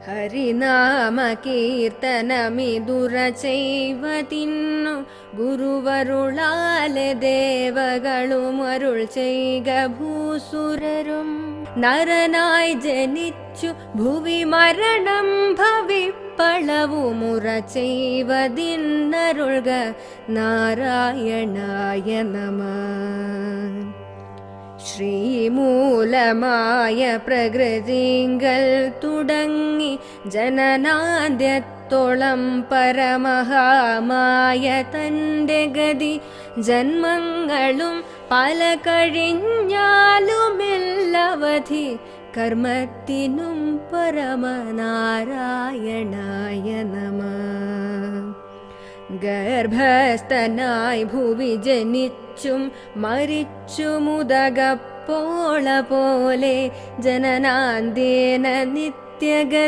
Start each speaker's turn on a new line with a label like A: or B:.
A: ഹരിനാമ കീർത്തനമിതുര ചെയ്വതിന്നു ഗുരുവരുളാലെ ദേവകളും അരുൾ ചെയ്ക ഭൂസുരരും. നരനായി ജനിച്ചു ഭുവി മരണം ഭവിപ്പളവുമുറ ചെയ്വതിന്നരുൾക നാരായണായ നമഃ. ശ്രീമൂലമായ പ്രകൃതിങ്കൽ തുടങ്ങി ജനനാദ്യത്തോളം പരമഹാമായ തൻ്റെ ഗതി ജന്മങ്ങളും പല കഴിഞ്ഞാലുമെല്ലവധി കർമ്മത്തിനും പരമനാരായണായ നമഃ. ഗർഭസ്ഥനായി ഭുവി ജനിച്ചും മരിച്ചുമുദകപ്പോള പോലെ ജനനാന്ത്യേന നിത്യഗതി